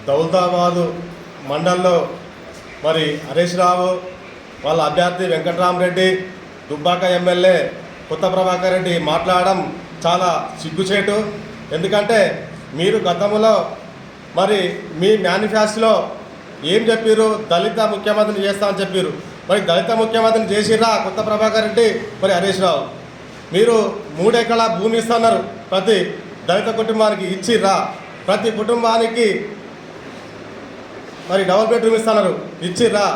దౌలతాబాదు మండలంలో మరి హరీష్ రావు వాళ్ళ అభ్యర్థి వెంకటరామరెడ్డి దుబ్బాక ఎమ్మెల్యే కొత్త ప్రభాకర్ రెడ్డి మాట్లాడడం చాలా సిగ్గుచేటు. ఎందుకంటే మీరు గతంలో మరి మీ మేనిఫెస్టోలో ఏం చెప్పారు? దళిత ముఖ్యమంత్రిని చేస్తామని చెప్పారు. మరి దళిత ముఖ్యమంత్రిని చేసిర్రా కొత్త ప్రభాకర్ రెడ్డి మరి హరీష్ రావు? మీరు 3 ఎకరాల భూమి ఇస్తున్నారు ప్రతి దళిత కుటుంబానికి, ఇచ్చిర్రా? ప్రతి కుటుంబానికి మరి డబుల్ బెడ్రూమ్ ఇస్తున్నారు, ఇచ్చిర్రా?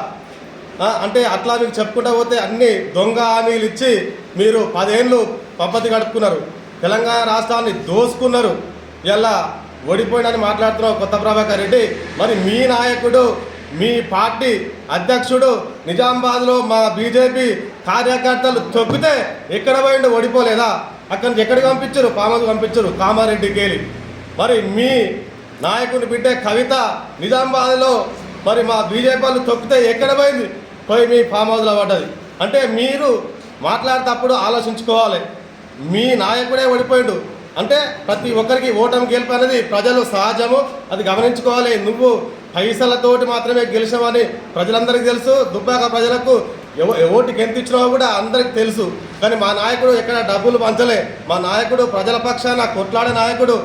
అంటే అట్లా మీకు చెప్పుకుంటూ పోతే అన్ని దొంగ హామీలు ఇచ్చి మీరు 10 ఏళ్ళు పద్ధతి గడుపుకున్నారు, తెలంగాణ రాష్ట్రాన్ని దోసుకున్నారు. ఇలా ఓడిపోయినని మాట్లాడుతున్నావు కొత్త ప్రభాకర్ రెడ్డి. మరి మీ నాయకుడు, మీ పార్టీ అధ్యక్షుడు నిజామాబాద్లో మా బీజేపీ కార్యకర్తలు తొక్కితే ఎక్కడ పోయిండు? ఓడిపోలేదా? అక్కడి నుంచి ఎక్కడికి పంపించారు? పామకు పంపించారు, కామారెడ్డికి వెళ్ళి. మరి మీ నాయకుని బిడ్డ కవిత నిజామాబాద్లో మరి మా బీజేపీ వాళ్ళు తొక్కితే ఎక్కడ పోయింది? పోయి మీ ఫామ్ హౌస్లో పడ్డది. అంటే మీరు మాట్లాడేటప్పుడు ఆలోచించుకోవాలి. మీ నాయకుడే ఓడిపోయిండు అంటే ప్రతి ఒక్కరికి ఓటమి గెలుపు అనేది ప్రజలు సహజము, అది గమనించుకోవాలి. నువ్వు పైసలతోటి మాత్రమే గెలిచామని ప్రజలందరికీ తెలుసు, దుబ్బాక ప్రజలకు ఓటుకి ఎంత ఇచ్చినావో కూడా అందరికీ తెలుసు. కానీ మా నాయకుడు ఎక్కడ డబ్బులు పంచలే. మా నాయకుడు ప్రజల పక్షాన కొట్లాడే నాయకుడు.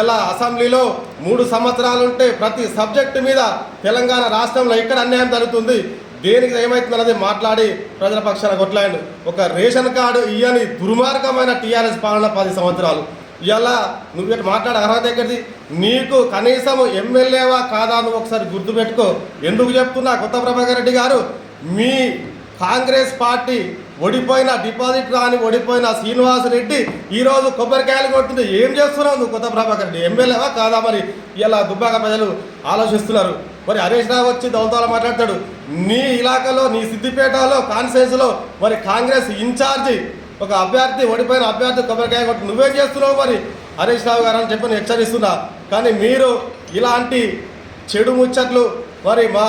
ఇలా అసెంబ్లీలో 3 సంవత్సరాలు ఉంటే ప్రతి సబ్జెక్టు మీద తెలంగాణ రాష్ట్రంలో ఎక్కడ అన్యాయం జరుగుతుంది, దేనికి ఏమవుతుందన్నది మాట్లాడి ప్రజల పక్షాన కొట్లాడు. ఒక రేషన్ కార్డు ఇయ్యని దుర్మార్గమైన టీఆర్ఎస్ పాలన 10 సంవత్సరాలు. ఇలా నువ్వు ఇట్లా మాట్లాడే అర్హత ఎక్కడిది? నీకు కనీసం ఎమ్మెల్యేవా కాదా నువ్వు ఒకసారి గుర్తుపెట్టుకో. ఎందుకు చెప్తున్నా కొత్త ప్రభాకర్ రెడ్డి గారు, మీ కాంగ్రెస్ పార్టీ ఓడిపోయిన డిపాజిట్ రాని ఓడిపోయిన శ్రీనివాసరెడ్డి ఈరోజు కొబ్బరికాయలు కొడుతుంది. ఏం చేస్తున్నావు నువ్వు కొత్త ప్రభాకర్ రెడ్డి? ఎమ్మెల్యేవా కాదా? మరి ఇలా దుబ్బాక ప్రజలు ఆలోచిస్తున్నారు. మరి హరీష్ రావు వచ్చి దౌలతాలో మాట్లాడతాడు. నీ ఇలాకాలో, నీ సిద్దిపేటలో కాన్స్టిట్యున్సీలో మరి కాంగ్రెస్ ఇన్ఛార్జి ఒక అభ్యర్థి, ఓడిపోయిన అభ్యర్థి కొబ్బరికాయ కొట్టి నువ్వేం చేస్తున్నావు మరి హరీష్ రావు గారు అని చెప్పి నేను హెచ్చరిస్తున్నా. కానీ మీరు ఇలాంటి చెడు ముచ్చట్లు మరి మా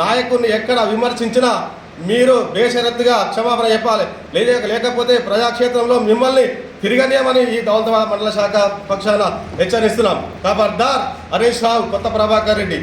నాయకుడిని ఎక్కడ విమర్శించినా మీరు బేషరత్తుగా క్షమాపణ చెప్పాలి. లేకపోతే ప్రజాక్షేత్రంలో మిమ్మల్ని తిరగనేమని ఈ దౌలతాబాద్ మండల శాఖ పక్షాన హెచ్చరిస్తున్నాం. ఖబర్దార్ హరీష్ రావు, కొత్త ప్రభాకర్ రెడ్డి.